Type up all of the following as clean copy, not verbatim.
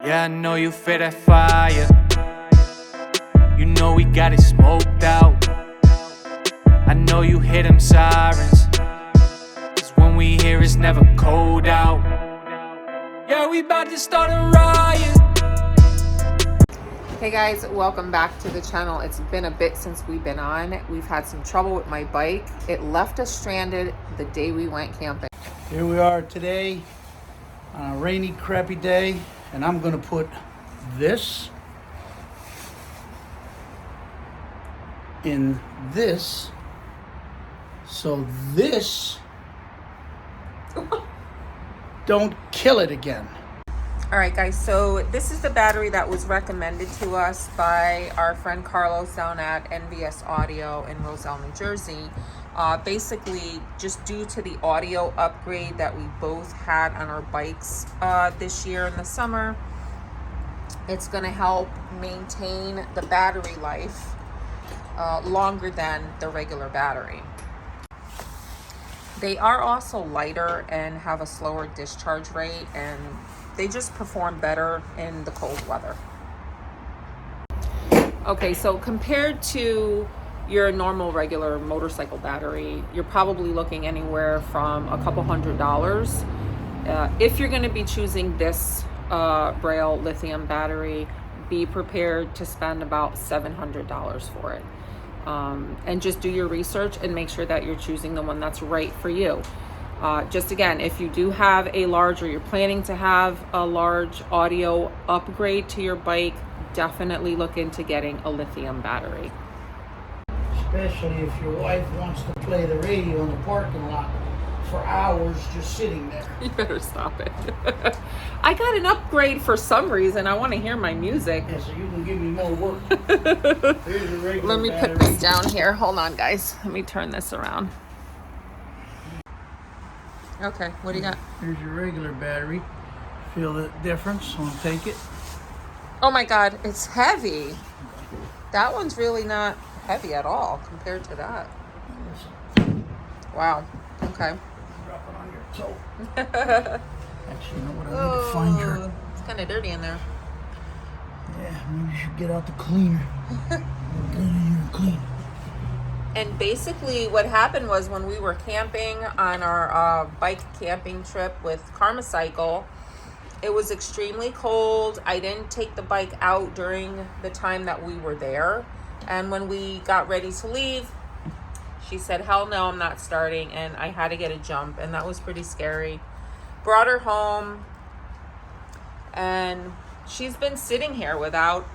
Yeah, I know you feel that fire. You know we got it smoked out. I know you hear them sirens, 'cause when we hear it's never cold out. Yeah, we about to start a riot. Hey guys, welcome back to the channel. It's been a bit since we've been on. We've had some trouble with my bike. It left us stranded the day we went camping. Here we are today on a rainy, crappy day, and I'm gonna put this in this, so this don't kill it again. All right guys, so this is the battery that was recommended to us by our friend Carlos down at NVS Audio in Roselle, New Jersey. Basically, just due to the audio upgrade that we both had on our bikes this year in the summer, it's going to help maintain the battery life longer than the regular battery. They are also lighter and have a slower discharge rate, and they just perform better in the cold weather. Okay, so compared to your normal regular motorcycle battery, you're probably looking anywhere from a couple $100. If you're going to be choosing this Braille lithium battery, be prepared to spend about $700 for it. And just do your research and make sure that you're choosing the one that's right for you. Just again, if you do have a large, or you're planning to have a large audio upgrade to your bike, definitely look into getting a lithium battery. Especially if your wife wants to play the radio in the parking lot for hours just sitting there. You better stop it. I got an upgrade for some reason. I want to hear my music. Yeah, so you can give me more work. Here's a regular Let me battery. put this down here. Hold on, guys. Let me turn this around. Okay, what do you got? Here's your regular battery. Feel the difference? Want to take it? Oh my God, it's heavy. That one's really not heavy at all compared to that. Wow. Okay. Drop it on your toe. Actually, you know what? I need to find your... It's kind of dirty in there. Yeah, maybe you should get out the cleaner. Get in here and clean. And basically what happened was, when we were camping on our bike camping trip with Karmacycle, it was extremely cold. I didn't take the bike out during the time that we were there. And when we got ready to leave, she said, hell no, I'm not starting. And I had to get a jump, and that was pretty scary. Brought her home, and she's been sitting here without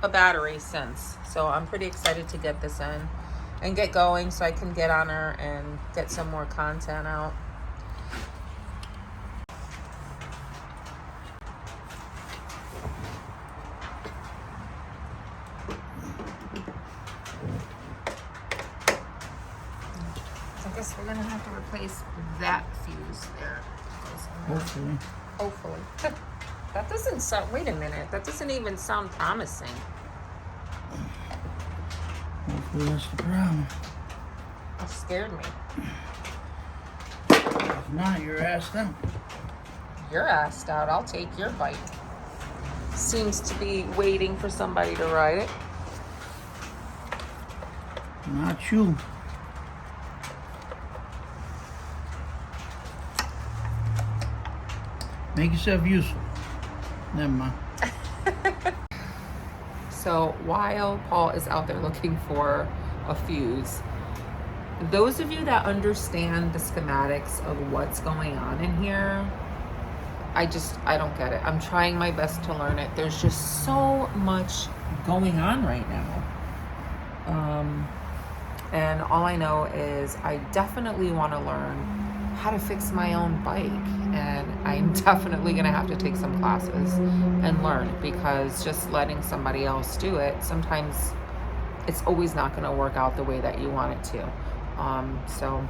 a battery since. So I'm pretty excited to get this in and get going so I can get on her and get some more content out. I guess we're gonna have to replace that fuse there. Hopefully. That doesn't sound, wait a minute, that doesn't even sound promising. Hopefully that's the problem. It scared me. If not, you're asked out. You're asked out. I'll take your bike. Seems to be waiting for somebody to ride it. Not you. Make yourself useful. Never mind. So while Paul is out there looking for a fuse, those of you that understand the schematics of what's going on in here, I don't get it. I'm trying my best to learn it. There's just so much going on right now. And all I know is I definitely want to learn how to fix my own bike, and I'm definitely gonna have to take some classes and learn, because just letting somebody else do it, sometimes it's always not gonna work out the way that you want it to. So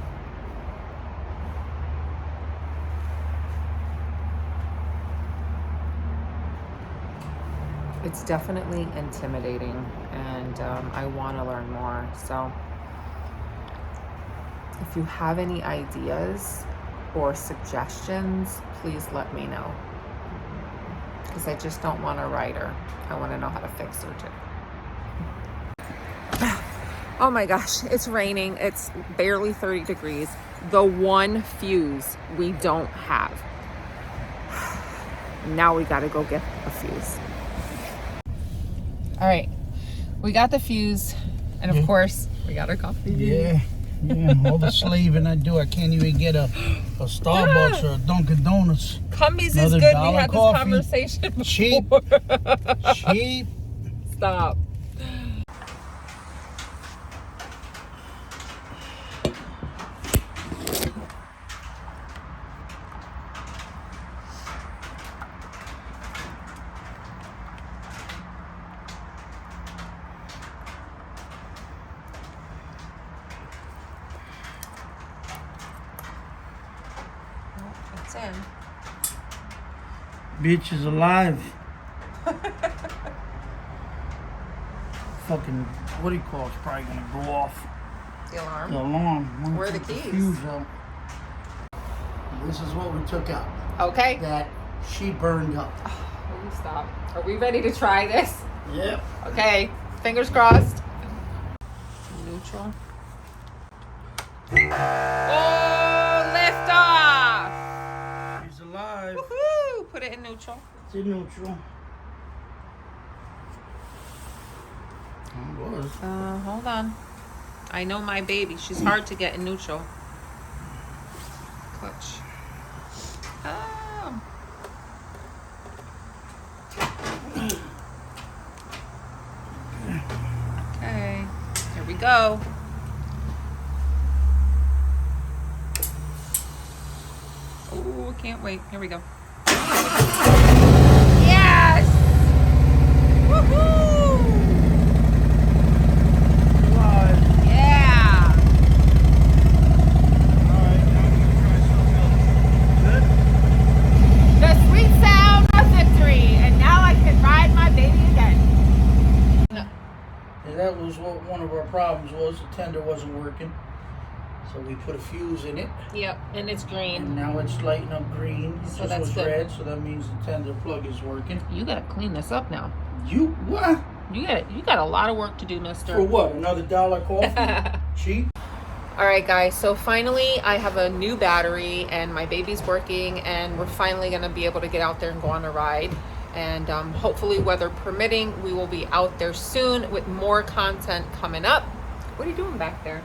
it's definitely intimidating, and I want to learn more. So if you have any ideas or suggestions, please let me know. because I just don't want to ride her. I want to know how to fix her too. Oh my gosh, it's raining. It's barely 30 degrees. The one fuse we don't have. Now we got to go get a fuse. All right, we got the fuse, and of course, we got our coffee. Yeah, all the slaving I do, I can't even get a Starbucks or a Dunkin' Donuts. Cumbies is Another good. We dollar had coffee. this conversation before. Cheap. Stop. It's in. Bitch is alive. Fucking, what do you call it's probably gonna go off. The alarm. The alarm. Where are the Took keys? fuse out. This is what we took out. Okay. That she burned up. Will you stop? Are we ready to try this? Yep. Okay. Fingers crossed. Neutral. Oh, lift off! She's alive. Woohoo! Put it in neutral. It's in neutral. It was. Hold on. I know my baby. She's hard to get in neutral. Clutch. Oh. Okay. Here we go. Oh, can't wait. Here we go. Yes! Woohoo! Alive. Yeah! Alright, now we can try something else. Good? The sweet sound of victory, and now I can ride my baby again. And that was what one of our problems was. The tender wasn't working. So we put a fuse in it. Yep, and it's green. And now it's lighting up green. So This that's was good. red, so that means the tender plug is working. You gotta clean this up now. You what? You got a lot of work to do, mister. For what? Another dollar coffee? Cheap? All right, guys. So finally, I have a new battery, and my baby's working, and we're finally gonna be able to get out there and go on a ride. And hopefully, weather permitting, we will be out there soon with more content coming up. What are you doing back there?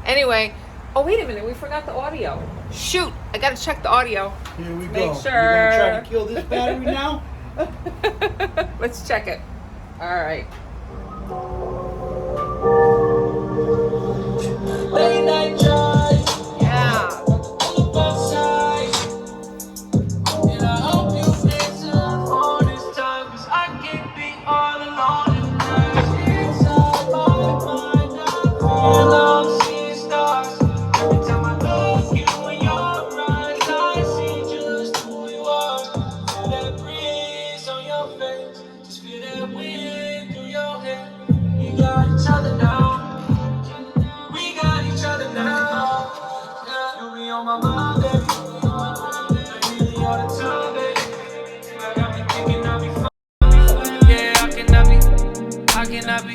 Anyway, oh wait a minute, we forgot the audio. Shoot, I gotta check the audio. Here we Make go. sure. You're gonna try to kill this battery now? Let's check it. All right. Late night drive, Yeah. look outside, and I hope you answer for this time, 'cause I can't be all alone tonight. Inside my mind, I feel I'm seeing stars. Every time I look you in your eyes, I see just who you are. Feel that breeze on your face, just feel that wind through your hair. You got each other now. We got each other now. Yeah, you be on my mind, baby. Really all the time, baby. I got me thinking I'll be fine. Yeah, I cannot be